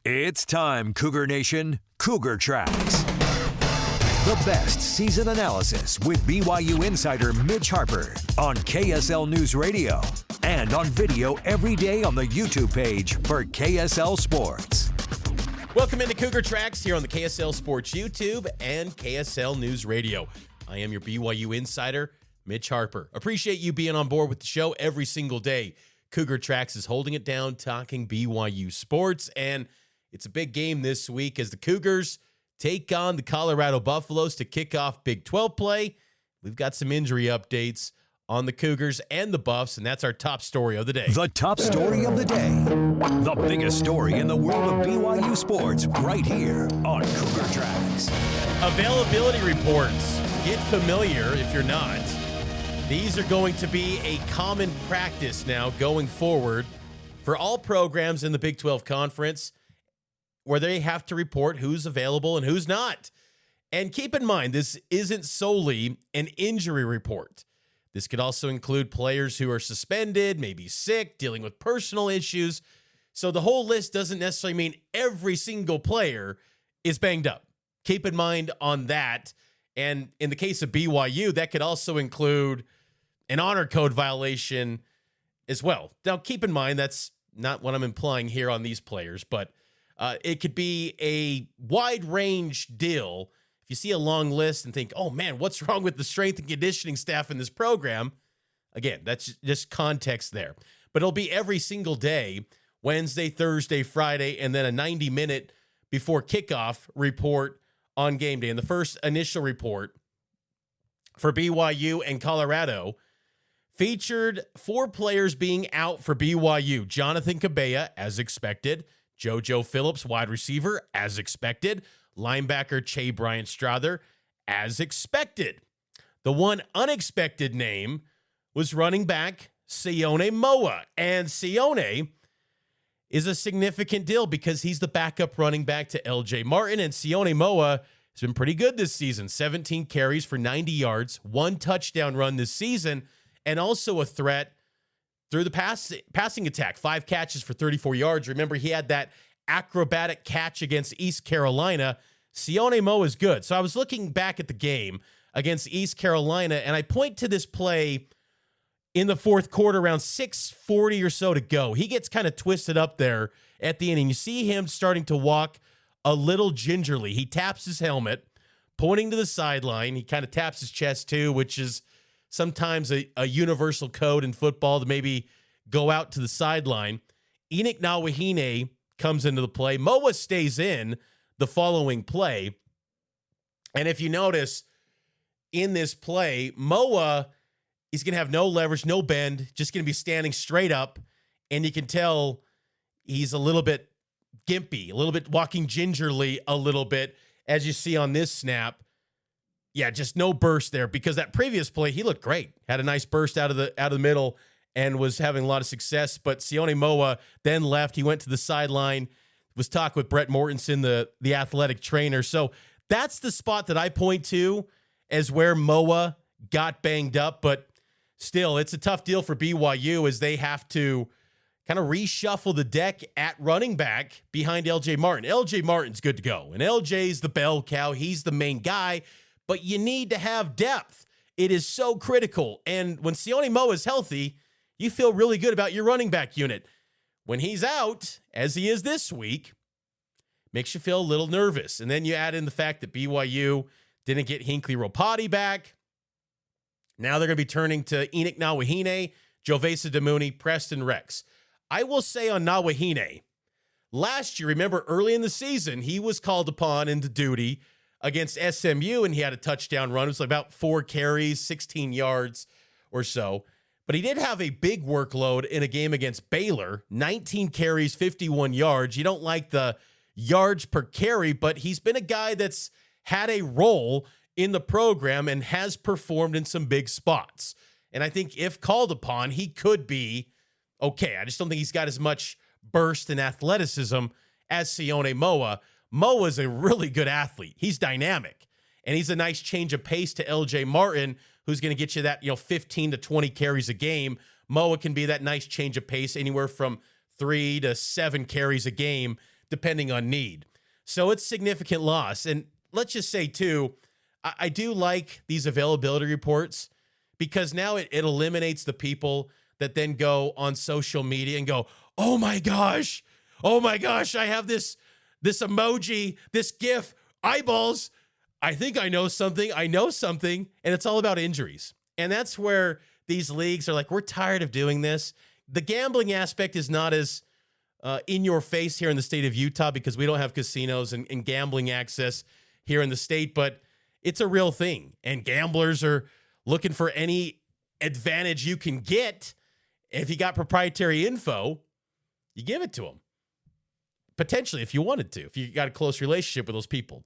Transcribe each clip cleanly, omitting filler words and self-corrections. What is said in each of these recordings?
It's time, Cougar Nation. Cougar Tracks. The best season analysis with BYU insider Mitch Harper on KSL NewsRadio and on video every day on the YouTube page for KSL Sports. Welcome into Cougar Tracks here on the KSL Sports YouTube and KSL NewsRadio. I am your BYU insider, Mitch Harper. Appreciate you being on board with the show every single day. Cougar Tracks is holding it down, talking BYU sports, and it's a big game this week as the Cougars take on the Colorado Buffaloes to kick off Big 12 play. We've got some injury updates on the Cougars and the Buffs, and that's our top story of the day. The top story of the day. The biggest story in the world of BYU sports right here on Cougar Tracks. Availability reports. Get familiar if you're not. These are going to be a common practice now going forward for all programs in the Big 12 Conference, where they have to report who's available and who's not. And keep in mind, this isn't solely an injury report. This could also include players who are suspended, maybe sick, dealing with personal issues. So the whole list doesn't necessarily mean every single player is banged up. Keep in mind on that. And in the case of BYU, that could also include an honor code violation as well. Now, keep in mind, that's not what I'm implying here on these players, but it could be a wide range deal. If you see a long list and think, oh man, what's wrong with the strength and conditioning staff in this program? Again, that's just context there. But it'll be every single day, Wednesday, Thursday, Friday, and then a 90-minute before kickoff report on game day. And the first initial report for BYU and Colorado featured 4 players being out for BYU. Jonathan Cabella, as expected. JoJo Phillips, wide receiver, as expected. Linebacker Che Bryant Strother, as expected. The one unexpected name was running back Sione Moa. And Sione is a significant deal because he's the backup running back to LJ Martin. And Sione Moa has been pretty good this season. 17 carries for 90 yards, 1 touchdown run this season, and also a threat through the passing attack, 5 catches for 34 yards. Remember, he had that acrobatic catch against East Carolina. Sione Moa is good. So I was looking back at the game against East Carolina, and I point to this play in the fourth quarter, around 6:40 or so to go. He gets kind of twisted up there at the end, and you see him starting to walk a little gingerly. He taps his helmet, pointing to the sideline. He kind of taps his chest too, which is sometimes a universal code in football to maybe go out to the sideline. Enoch Nawahine comes into the play. Moa stays in the following play. And if you notice in this play, Moa is going to have no leverage, no bend, just going to be standing straight up. And you can tell he's a little bit gimpy, a little bit walking gingerly a little bit, as you see on this snap. Yeah, just no burst there, because that previous play, he looked great. Had a nice burst out of the middle and was having a lot of success. But Sione Moa then left. He went to the sideline, was talking with Brett Mortensen, the athletic trainer. So that's the spot that I point to as where Moa got banged up. But still, it's a tough deal for BYU as they have to kind of reshuffle the deck at running back behind LJ Martin. LJ Martin's good to go, and LJ's the bell cow. He's the main guy. But you need to have depth. It is so critical. And when Sione Moa is healthy, you feel really good about your running back unit. When he's out, as he is this week, makes you feel a little nervous. And then you add in the fact that BYU didn't get Hinckley Ropati back. Now they're going to be turning to Enoch Nawahine, Jovesa Damuni, Preston Rex. I will say on Nawahine, last year, remember early in the season, he was called upon into duty against SMU, and he had a touchdown run. It was like about 4 carries, 16 yards or so. But he did have a big workload in a game against Baylor, 19 carries, 51 yards. You don't like the yards per carry, but he's been a guy that's had a role in the program and has performed in some big spots. And I think if called upon, he could be okay. I just don't think he's got as much burst and athleticism as Sione Moa. Moa's a really good athlete. He's dynamic, and he's a nice change of pace to LJ Martin, who's going to get you that, 15 to 20 carries a game. Moa can be that nice change of pace, anywhere from 3 to 7 carries a game, depending on need. So it's significant loss. And let's just say, too, I do like these availability reports because now it eliminates the people that then go on social media and go, oh my gosh, I have this emoji, this GIF, eyeballs. I think I know something. And it's all about injuries. And that's where these leagues are like, we're tired of doing this. The gambling aspect is not as in your face here in the state of Utah because we don't have casinos and gambling access here in the state, but it's a real thing. And gamblers are looking for any advantage you can get. If you got proprietary info, you give it to them. Potentially, if you wanted to, if you got a close relationship with those people.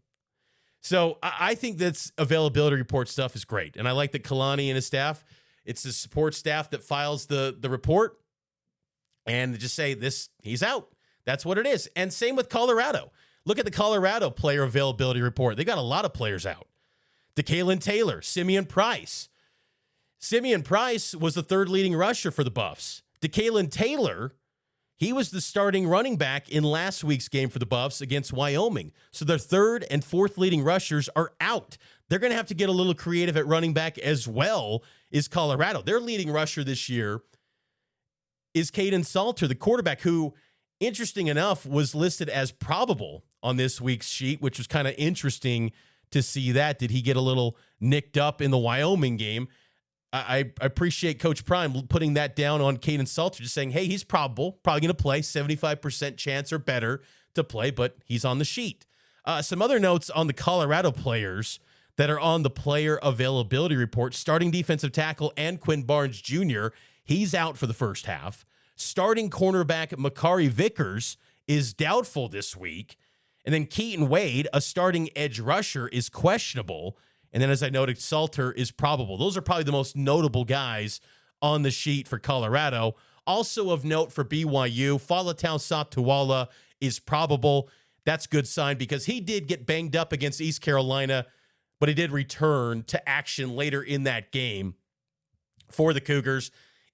So I think that's availability report stuff is great. And I like that Kalani and his staff, it's the support staff that files the report and just say this, he's out. That's what it is. And same with Colorado. Look at the Colorado player availability report. They got a lot of players out. DeKalen Taylor, Simeon Price. Simeon Price was the third leading rusher for the Buffs. DeKalen Taylor, he was the starting running back in last week's game for the Buffs against Wyoming. So their third and fourth leading rushers are out. They're going to have to get a little creative at running back as well, is Colorado. Their leading rusher this year is Caden Salter, the quarterback, who, interesting enough, was listed as probable on this week's sheet, which was kind of interesting to see that. Did he get a little nicked up in the Wyoming game? I appreciate Coach Prime putting that down on Caden Salter, just saying, hey, he's probably going to play, 75% chance or better to play, but he's on the sheet. Some other notes on the Colorado players that are on the player availability report. Starting defensive tackle and Quinn Barnes Jr., he's out for the first half. Starting cornerback Makari Vickers is doubtful this week. And then Keaton Wade, a starting edge rusher, is questionable. And then, as I noted, Salter is probable. Those are probably the most notable guys on the sheet for Colorado. Also of note for BYU, Falatau Satuala is probable. That's a good sign because he did get banged up against East Carolina, but he did return to action later in that game for the Cougars.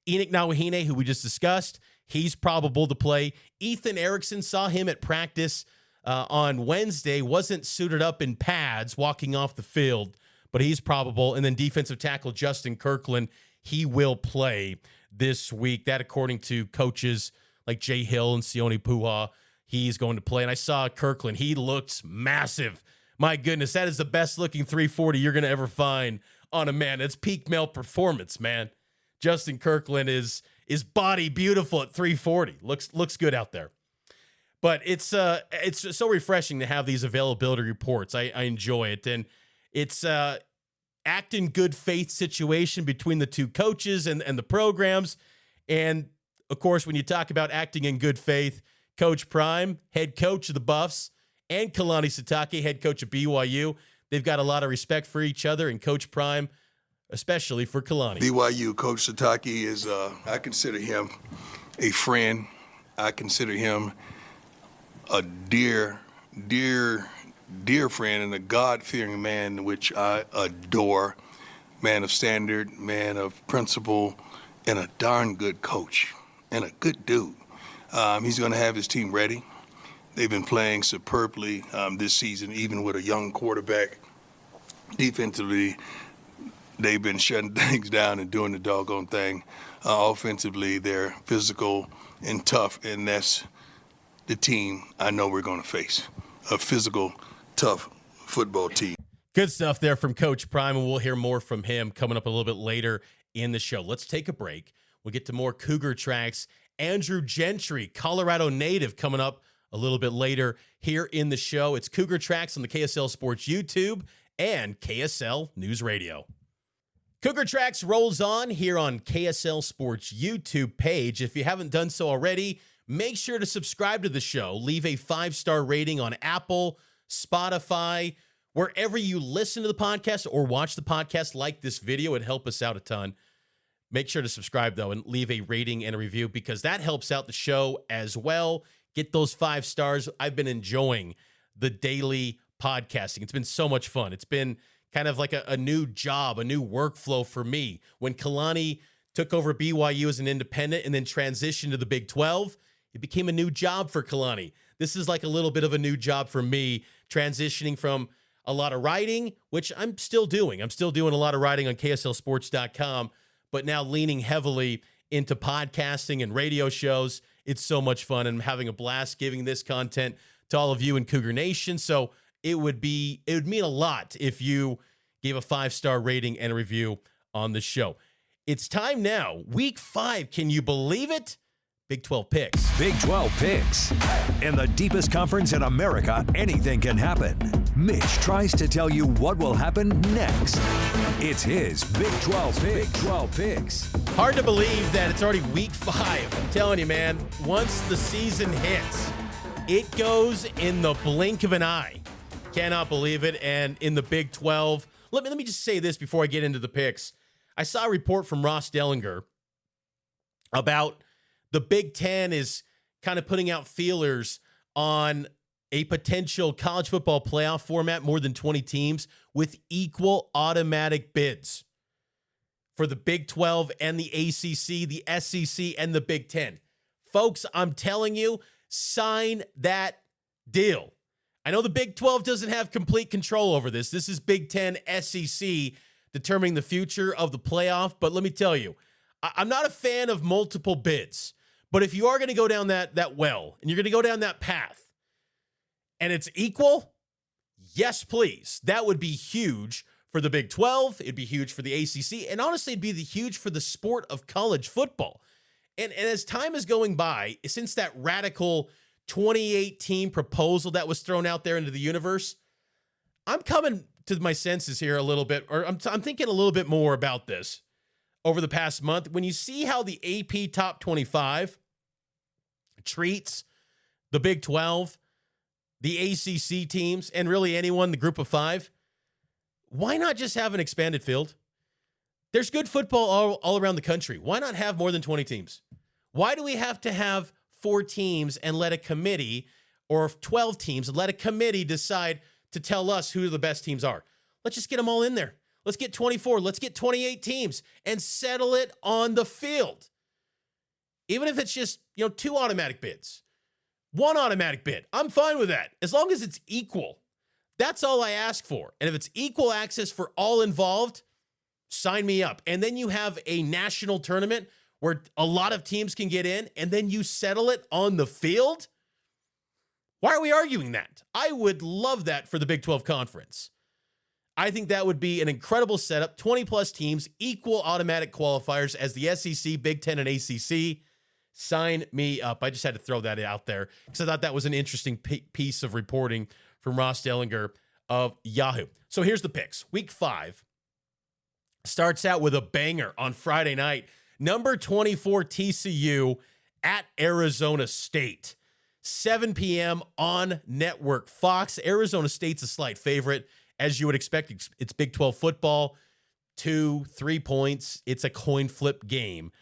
Enoch Nawahine, who we just discussed, he's probable to play. Ethan Erickson, saw him at practice on Wednesday, wasn't suited up in pads walking off the field, but he's probable. And then defensive tackle Justin Kirkland, he will play this week. That, according to coaches like Jay Hill and Sione Moa, he's going to play. And I saw Kirkland. He looks massive. My goodness, that is the best-looking 340 you're going to ever find on a man. It's peak male performance, man. Justin Kirkland is body beautiful at 340. Looks good out there. But it's so refreshing to have these availability reports. I enjoy it. And it's act in good faith situation between the two coaches and the programs. And, of course, when you talk about acting in good faith, Coach Prime, head coach of the Buffs, and Kalani Sitake, head coach of BYU, they've got a lot of respect for each other. And Coach Prime, especially for Kalani. BYU, Coach Sitake is, I consider him a friend. I consider him a dear friend and a God-fearing man, which I adore. Man of standard, man of principle, and a darn good coach, and a good dude. He's going to have his team ready. They've been playing superbly this season, even with a young quarterback. Defensively, they've been shutting things down and doing the doggone thing. Offensively, they're physical and tough, and that's the team I know we're going to face, a physical, tough football team. Good stuff there from Coach Prime, and we'll hear more from him coming up a little bit later in the show. Let's take a break. We'll get to more Cougar Tracks. Andrew Gentry, Colorado native, coming up a little bit later here in the show. It's Cougar Tracks on the KSL Sports YouTube and KSL News Radio. Cougar Tracks rolls on here on KSL Sports YouTube page. If you haven't done so already, make sure to subscribe to the show. Leave a 5-star rating on Apple, Spotify, wherever you listen to the podcast or watch the podcast. Like this video. It'd help us out a ton. Make sure to subscribe, though, and leave a rating and a review because that helps out the show as well. Get those 5 stars. I've been enjoying the daily podcasting. It's been so much fun. It's been kind of like a new job, a new workflow for me. When Kalani took over BYU as an independent and then transitioned to the Big 12, it became a new job for Kalani. This is like a little bit of a new job for me, transitioning from a lot of writing, which I'm still doing. I'm still doing a lot of writing on KSLSports.com, but now leaning heavily into podcasting and radio shows. It's so much fun, and I'm having a blast giving this content to all of you in Cougar Nation. So it would mean a lot if you gave a 5-star rating and a review on the show. It's time now. Week 5. Can you believe it? Big 12 picks. Big 12 picks. In the deepest conference in America, anything can happen. Mitch tries to tell you what will happen next. It's his Big 12 picks. Big 12 picks. Hard to believe that it's already week 5. I'm telling you, man, once the season hits, it goes in the blink of an eye. Cannot believe it. And in the Big 12, let me just say this before I get into the picks. I saw a report from Ross Dellinger about the Big Ten is kind of putting out feelers on a potential college football playoff format, more than 20 teams, with equal automatic bids for the Big 12 and the ACC, the SEC, and the Big Ten. Folks, I'm telling you, sign that deal. I know the Big 12 doesn't have complete control over this. This is Big Ten, SEC determining the future of the playoff, but let me tell you, I'm not a fan of multiple bids. But if you are going to go down that well, and you're going to go down that path, and it's equal, yes, please. That would be huge for the Big 12. It'd be huge for the ACC. And honestly, it'd be huge for the sport of college football. And as time is going by, since that radical 2018 proposal that was thrown out there into the universe, I'm coming to my senses here a little bit, or I'm thinking a little bit more about this over the past month. When you see how the AP Top 25 treats the Big 12, the ACC teams, and really anyone, the group of 5, why not just have an expanded field? There's good football all around the country. Why not have more than 20 teams? Why do we have to have 4 teams and let a committee, or 12 teams and let a committee decide to tell us who the best teams are? Let's just get them all in there. Let's get 24. Let's get 28 teams and settle it on the field. Even if it's just, 2 automatic bids, 1 automatic bid, I'm fine with that. As long as it's equal. That's all I ask for. And if it's equal access for all involved, sign me up. And then you have a national tournament where a lot of teams can get in, and then you settle it on the field. Why are we arguing that? I would love that for the Big 12 Conference. I think that would be an incredible setup. 20-plus teams, equal automatic qualifiers as the SEC, Big Ten, and ACC. Sign me up. I just had to throw that out there because I thought that was an interesting piece of reporting from Ross Dellinger of Yahoo. So here's the picks. Week 5 starts out with a banger on Friday night. Number 24 TCU at Arizona State. 7 p.m. on Network Fox. Arizona State's a slight favorite. As you would expect, it's Big 12 football, 2-3 points. It's a coin flip game.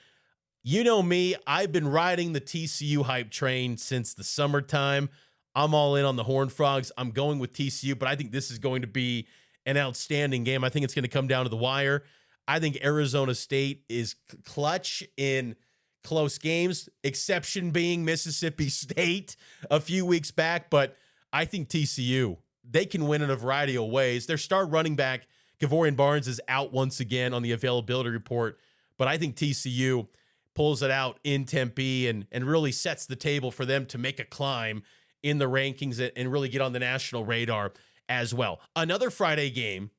You know me, I've been riding the TCU hype train since the summertime. I'm all in on the Horned Frogs. I'm going with TCU, but I think this is going to be an outstanding game. I think it's going to come down to the wire. I think Arizona State is clutch in close games, exception being Mississippi State a few weeks back, but I think TCU, they can win in a variety of ways. Their star running back, Gavorian Barnes, is out once again on the availability report, but I think TCU pulls it out in Tempe and really sets the table for them to make a climb in the rankings and really get on the national radar as well. Another Friday game,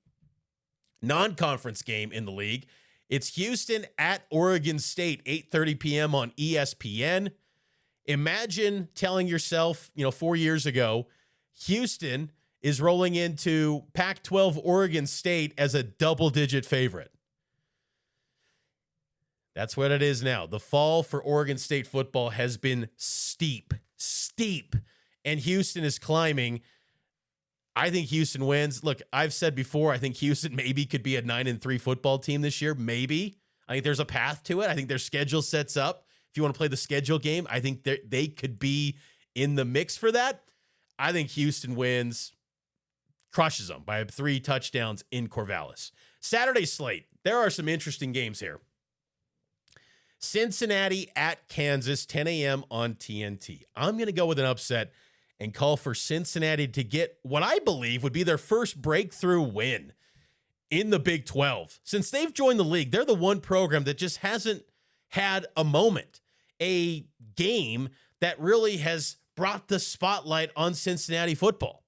non-conference game in the league. It's Houston at Oregon State, 8:30 p.m. on ESPN. Imagine telling yourself, 4 years ago, Houston is rolling into Pac-12 Oregon State as a double-digit favorite. That's what it is now. The fall for Oregon State football has been steep, and Houston is climbing. I think Houston wins. Look, I've said before, I think Houston maybe could be a 9-3 football team this year. Maybe. I think there's a path to it. I think their schedule sets up. If you want to play the schedule game, I think they could be in the mix for that. I think Houston wins, crushes them by 3 touchdowns in Corvallis. Saturday slate, there are some interesting games here. Cincinnati at Kansas, 10 a.m. on TNT. I'm going to go with an upset and call for Cincinnati to get what I believe would be their first breakthrough win in the Big 12. Since they've joined the league, they're the one program that just hasn't had a moment, a game that really has brought the spotlight on Cincinnati football.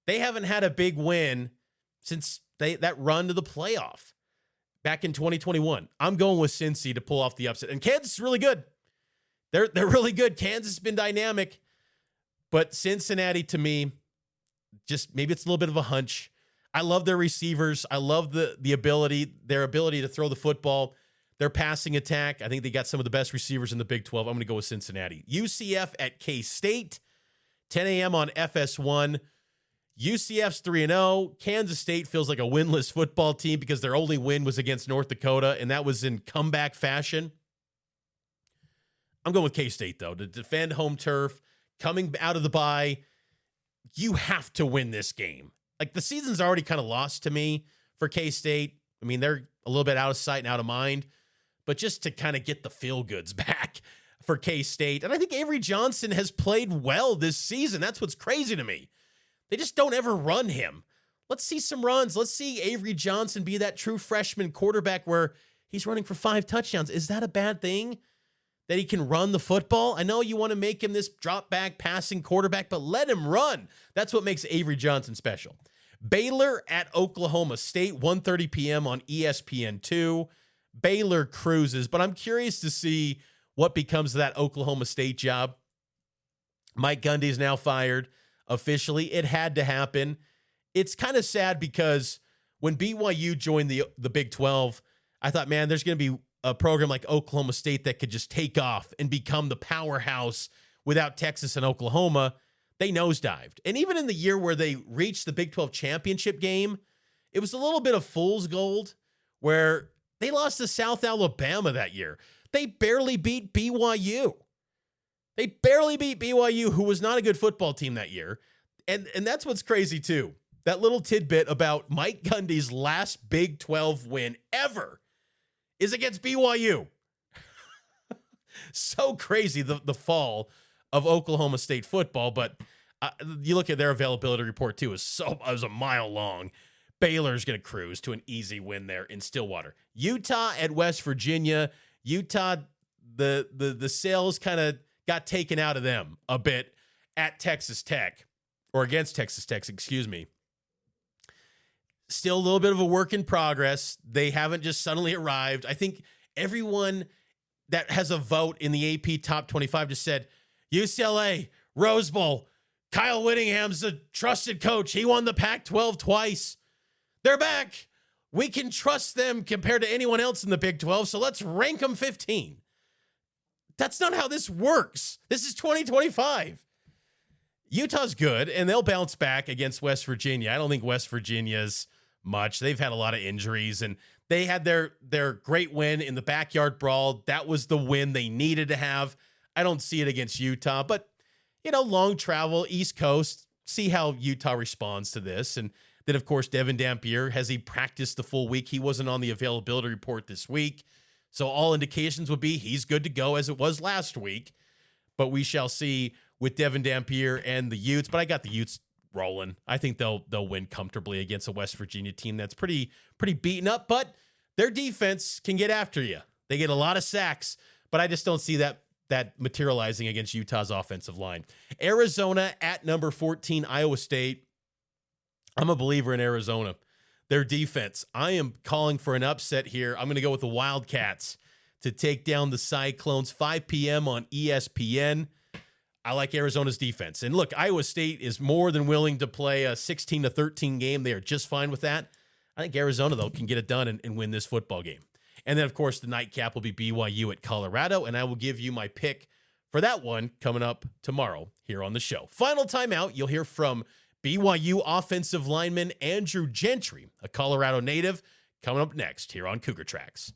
They haven't had a big win since that run to the playoff back in 2021. I'm going with Cincy to pull off the upset. And Kansas is really good. They're really good. Kansas has been dynamic. But Cincinnati, to me, just maybe it's a little bit of a hunch. I love their receivers. I love their ability to throw the football. Their passing attack, I think they got some of the best receivers in the Big 12. I'm going to go with Cincinnati. UCF at K-State, 10 a.m. on FS1. UCF's 3-0. Kansas State feels like a winless football team because their only win was against North Dakota, and that was in comeback fashion. I'm going with K-State, though, to defend home turf. Coming out of the bye, you have to win this game. Like, the season's already kind of lost to me for K-State. I mean, they're a little bit out of sight and out of mind. But just to kind of get the feel-goods back for K-State. And I think Avery Johnson has played well this season. That's what's crazy to me. They just don't ever run him. Let's see some runs. Let's see Avery Johnson be that true freshman quarterback where he's running for 5 touchdowns. Is that a bad thing? That he can run the football? I know you want to make him this drop-back passing quarterback, but let him run. That's what makes Avery Johnson special. Baylor at Oklahoma State, 1:30 p.m. on ESPN2. Baylor cruises, but I'm curious to see what becomes of that Oklahoma State job. Mike Gundy's now fired officially. It had to happen. It's kind of sad because when BYU joined the Big 12, I thought, man, there's going to be a program like Oklahoma State that could just take off and become the powerhouse without Texas and Oklahoma. They nosedived. And even in the year where they reached the Big 12 championship game, it was a little bit of fool's gold where they lost to South Alabama that year. They barely beat BYU. They barely beat BYU, who was not a good football team that year. And that's what's crazy, too. That little tidbit about Mike Gundy's last Big 12 win ever is against BYU. So crazy, the fall of Oklahoma State football. But you look at their availability report, too. It was a mile long. Baylor's going to cruise to an easy win there in Stillwater. Utah at West Virginia. Utah, the sales kind of got taken out of them a bit at Texas Tech, or against Texas Tech, excuse me. Still a little bit of a work in progress. They haven't just suddenly arrived. I think everyone that has a vote in the AP Top 25 just said, UCLA, Rose Bowl, Kyle Whittingham's a trusted coach. He won the Pac-12 twice. They're back. We can trust them compared to anyone else in the Big 12, so let's rank them 15. That's not how this works. This is 2025. Utah's good, and they'll bounce back against West Virginia. I don't think West Virginia's much. They've had a lot of injuries, and they had their great win in the backyard brawl. That was the win they needed to have. I don't see it against Utah, but, long travel, East Coast, see how Utah responds to this. And then, of course, Devin Dampier, has he practiced the full week? He wasn't on the availability report this week. So all indications would be he's good to go as it was last week. But we shall see with Devin Dampier and the Utes. But I got the Utes rolling. I think they'll win comfortably against a West Virginia team that's pretty beaten up. But their defense can get after you. They get a lot of sacks. But I just don't see that materializing against Utah's offensive line. Arizona at number 14, Iowa State. I'm a believer in Arizona. Their defense. I am calling for an upset here. I'm going to go with the Wildcats to take down the Cyclones. 5 p.m. on ESPN. I like Arizona's defense. And look, Iowa State is more than willing to play a 16-13 game. They are just fine with that. I think Arizona, though, can get it done and win this football game. And then, of course, the nightcap will be BYU at Colorado, and I will give you my pick for that one coming up tomorrow here on the show. Final timeout, you'll hear from BYU offensive lineman Andrew Gentry, a Colorado native, coming up next here on Cougar Tracks.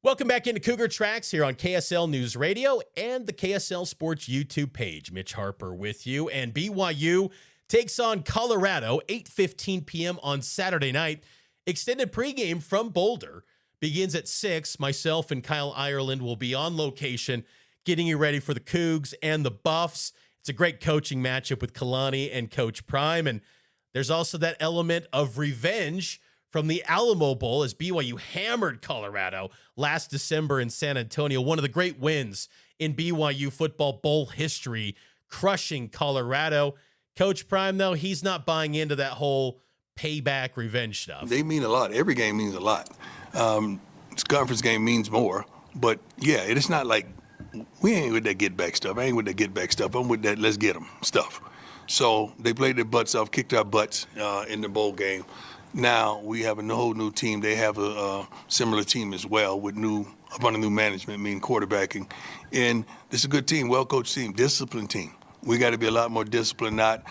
Welcome back into Cougar Tracks here on KSL News Radio and the KSL Sports YouTube page. Mitch Harper with you, and BYU takes on Colorado, 8:15 p.m. on Saturday night. Extended pregame from Boulder begins at 6. Myself and Kyle Ireland will be on location getting you ready for the Cougs and the Buffs. It's a great coaching matchup with Kalani and Coach Prime. And there's also that element of revenge from the Alamo Bowl as BYU hammered Colorado last December in San Antonio. One of the great wins in BYU football bowl history, crushing Colorado. Coach Prime, though, he's not buying into that whole payback revenge stuff. They mean a lot. Every game means a lot. This conference game means more. But, yeah, it's not like we ain't with that get-back stuff. I ain't with that get-back stuff. I'm with that let's get them stuff. So they played their butts off, kicked our butts in the bowl game. Now we have a whole new team. They have a similar team as well with a bunch of new management, meaning quarterbacking. And this is a good team, well-coached team, disciplined team. We got to be a lot more disciplined, not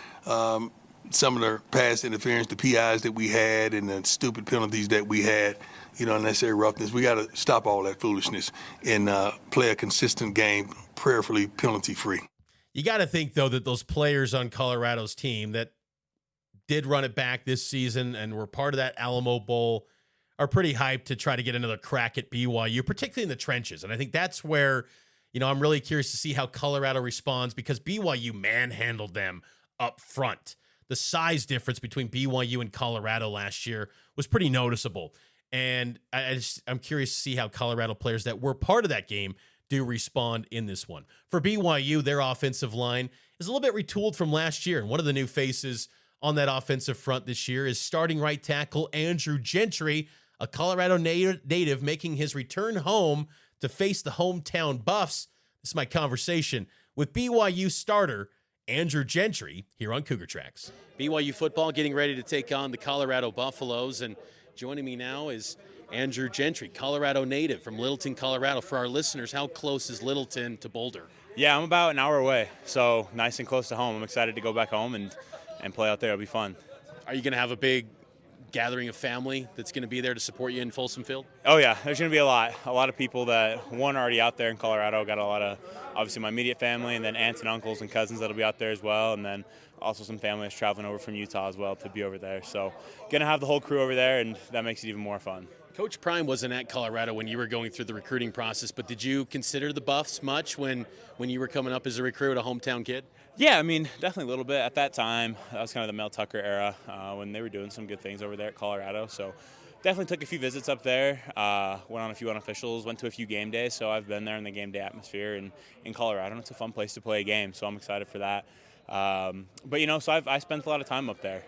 some of the pass interference, the PIs that we had and the stupid penalties that we had, unnecessary roughness. We got to stop all that foolishness and play a consistent game, prayerfully penalty-free. You got to think, though, that those players on Colorado's team that did run it back this season and were part of that Alamo Bowl are pretty hyped to try to get another crack at BYU, particularly in the trenches. And I think that's where, I'm really curious to see how Colorado responds because BYU manhandled them up front. The size difference between BYU and Colorado last year was pretty noticeable. And I'm curious to see how Colorado players that were part of that game do respond in this one. For BYU, their offensive line is a little bit retooled from last year. And one of the new faces on that offensive front this year is starting right tackle Andrew Gentry, a Colorado native making his return home to face the hometown Buffs. This is my conversation with BYU starter Andrew Gentry here on Cougar Tracks. BYU football getting ready to take on the Colorado Buffaloes, and joining me now is Andrew Gentry, Colorado native from Littleton, Colorado. For our listeners, how close is Littleton to Boulder? Yeah, I'm about an hour away, so nice and close to home. I'm excited to go back home and play out there. It'll be fun. Are you going to have a big gathering of family that's going to be there to support you in Folsom Field? Oh, yeah. There's going to be a lot of people that, one, are already out there in Colorado. Got a lot of, obviously, my immediate family, and then aunts and uncles and cousins that'll be out there as well, and then also some family that's traveling over from Utah as well to be over there. So going to have the whole crew over there, and that makes it even more fun. Coach Prime wasn't at Colorado when you were going through the recruiting process, but did you consider the Buffs much when you were coming up as a recruit, a hometown kid? Yeah, I mean, definitely a little bit. At that time, that was kind of the Mel Tucker era when they were doing some good things over there at Colorado. So definitely took a few visits up there, went on a few unofficials, went to a few game days. So I've been there in the game day atmosphere and in Colorado. And it's a fun place to play a game, so I'm excited for that. But, so I spent a lot of time up there,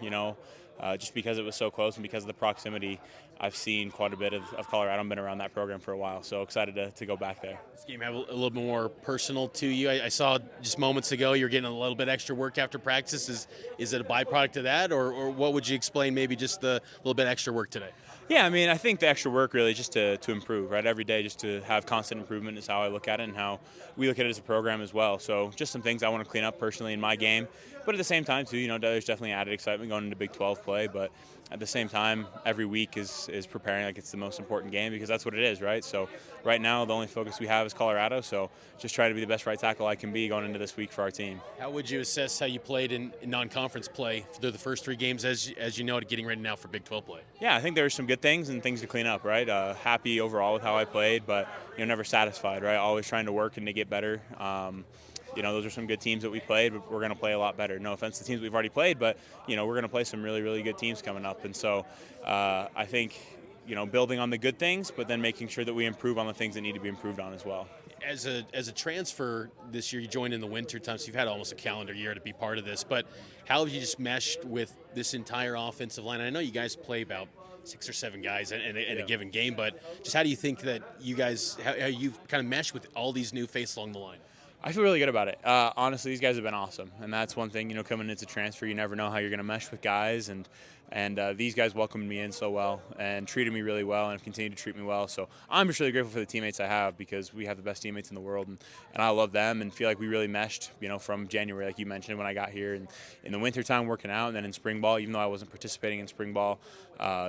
just because it was so close and because of the proximity. I've seen quite a bit of Colorado. I've been around that program for a while, so excited to go back there. This game have a little bit more personal to you. I saw just moments ago you're getting a little bit extra work after practice. Is it a byproduct of that, or what would you explain maybe just the little bit extra work today? Yeah, I mean, I think the extra work really just to improve, right? Every day just to have constant improvement is how I look at it and how we look at it as a program as well. So just some things I want to clean up personally in my game. But at the same time, too, there's definitely added excitement going into Big 12 play. But at the same time, every week is preparing like it's the most important game because that's what it is, right? So right now, the only focus we have is Colorado. So just try to be the best right tackle I can be going into this week for our team. How would you assess how you played in non-conference play through the first three games as you know, getting ready now for Big 12 play? Yeah, I think there were some good things and things to clean up, right? Happy overall with how I played, but never satisfied, right? Always trying to work and to get better. Those are some good teams that we played, but we're going to play a lot better. No offense to teams we've already played, but, we're going to play some really, really good teams coming up. And so I think, building on the good things, but then making sure that we improve on the things that need to be improved on as well. As a transfer this year, you joined in the winter time, so you've had almost a calendar year to be part of this. But how have you just meshed with this entire offensive line? I know you guys play about 6 or 7 guys in a given game, but just how do you think that you guys, how you've kind of meshed with all these new faces along the line? I feel really good about it. Honestly, these guys have been awesome, and that's one thing. Coming into transfer, you never know how you're going to mesh with guys, and these guys welcomed me in so well and treated me really well and have continued to treat me well. So I'm just really grateful for the teammates I have because we have the best teammates in the world, and I love them and feel like we really meshed. From January, like you mentioned, when I got here, and in the wintertime working out, and then in spring ball, even though I wasn't participating in spring ball,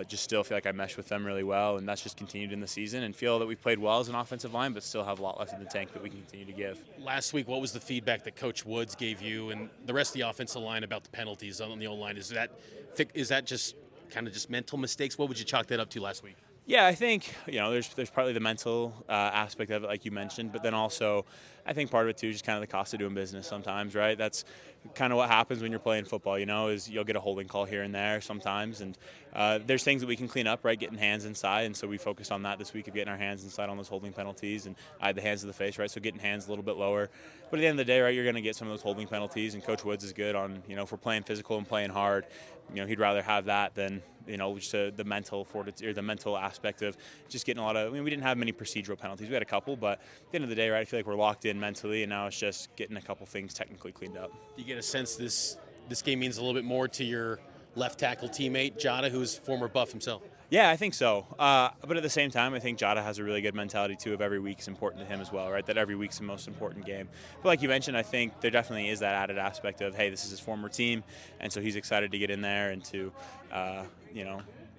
just still feel like I meshed with them really well, and that's just continued in the season. And feel that we've played well as an offensive line, but still have a lot left in the tank that we can continue to give. Last week, what was the feedback that Coach Woods gave you and the rest of the offensive line about the penalties on the O-line? Is that just kind of just mental mistakes? What would you chalk that up to last week? Yeah, I think there's partly the mental aspect of it, like you mentioned, but then also I think part of it too is just kind of the cost of doing business sometimes, right? That's kind of what happens when you're playing football, is you'll get a holding call here and there sometimes, and there's things that we can clean up, right? Getting hands inside, and so we focused on that this week of getting our hands inside on those holding penalties, and I had the hands to the face, right? So getting hands a little bit lower. But at the end of the day, right, you're going to get some of those holding penalties, and Coach Woods is good on, if we're playing physical and playing hard, he'd rather have that than, just the mental fortitude or the mental aspect of just getting a lot of. We didn't have many procedural penalties. We had a couple, but at the end of the day, right, I feel like we're locked in mentally, and now it's just getting a couple things technically cleaned up. Do you get a sense this game means a little bit more to your left tackle teammate, Jada, who's former Buff himself? Yeah, I think so. But at the same time, I think Jada has a really good mentality, too, of every week is important to him as well, right? That every week's the most important game. But like you mentioned, I think there definitely is that added aspect of, hey, this is his former team, and so he's excited to get in there and to,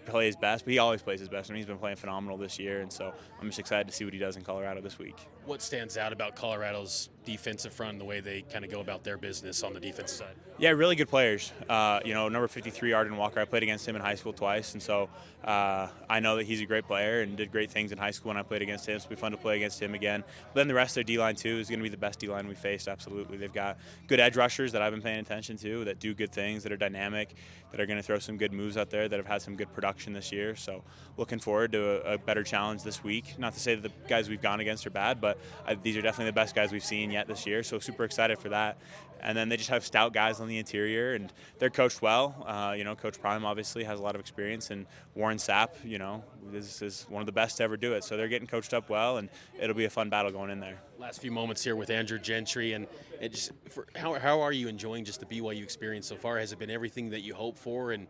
play his best. But he always plays his best. He's been playing phenomenal this year, and so I'm just excited to see what he does in Colorado this week. What stands out about Colorado's defensive front and the way they kind of go about their business on the defensive side? Yeah, really good players. Number 53, Arden Walker, I played against him in high school twice, and so I know that he's a great player and did great things in high school when I played against him, so it'll be fun to play against him again. But then the rest of their D-line, too, is going to be the best D-line we faced, absolutely. They've got good edge rushers that I've been paying attention to, that do good things, that are dynamic, that are going to throw some good moves out there, that have had some good production this year. So looking forward to a better challenge this week. Not to say that the guys we've gone against are bad, but these are definitely the best guys we've seen yet this year, so super excited for that. And then they just have stout guys on the interior, and they're coached well. Coach Prime obviously has a lot of experience, and Warren Sapp, this is one of the best to ever do it. So they're getting coached up well, and it'll be a fun battle going in there. Last few moments here with Andrew Gentry, and how are you enjoying just the BYU experience so far? Has it been everything that you hoped for, and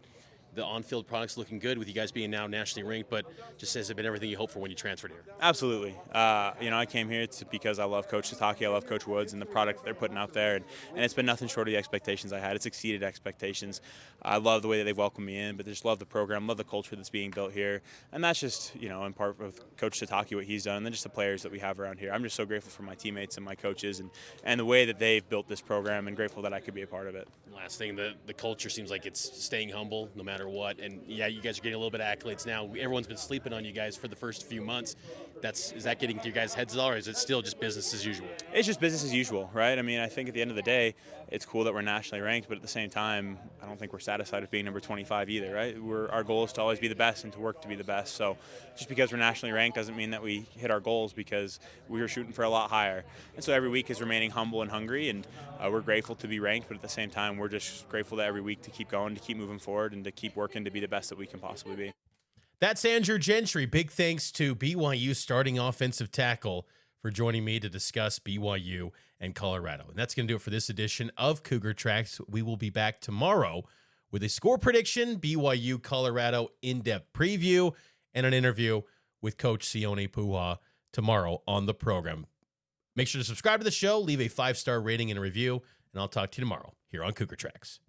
the on-field products looking good with you guys being now nationally ranked, but just has it been everything you hoped for when you transferred here? Absolutely. I came here because I love Coach Sataki, I love Coach Woods, and the product they're putting out there, and it's been nothing short of the expectations I had. It's exceeded expectations. I love the way that they've welcomed me in, but just love the program, love the culture that's being built here, and that's just, in part with Coach Sataki, what he's done, and then just the players that we have around here. I'm just so grateful for my teammates and my coaches and the way that they've built this program, and grateful that I could be a part of it. Last thing, the culture seems like it's staying humble no matter what, and yeah, you guys are getting a little bit of accolades now. Everyone's been sleeping on you guys for the first few months. Is that getting to your guys' heads at all, or is it still just business as usual? It's just business as usual, right? I think at the end of the day, it's cool that we're nationally ranked, but at the same time, I don't think we're satisfied with being number 25 either, right? Our goal is to always be the best and to work to be the best. So just because we're nationally ranked doesn't mean that we hit our goals, because we were shooting for a lot higher. And so every week is remaining humble and hungry, and we're grateful to be ranked, but at the same time, we're just grateful that every week to keep going, to keep moving forward, and to keep working to be the best that we can possibly be. That's Andrew Gentry. Big thanks to BYU starting offensive tackle for joining me to discuss BYU and Colorado. And that's going to do it for this edition of Cougar Tracks. We will be back tomorrow with a score prediction, BYU Colorado in-depth preview, and an interview with Coach Sione Moa tomorrow on the program. Make sure to subscribe to the show, leave a 5-star rating and a review, and I'll talk to you tomorrow here on Cougar Tracks.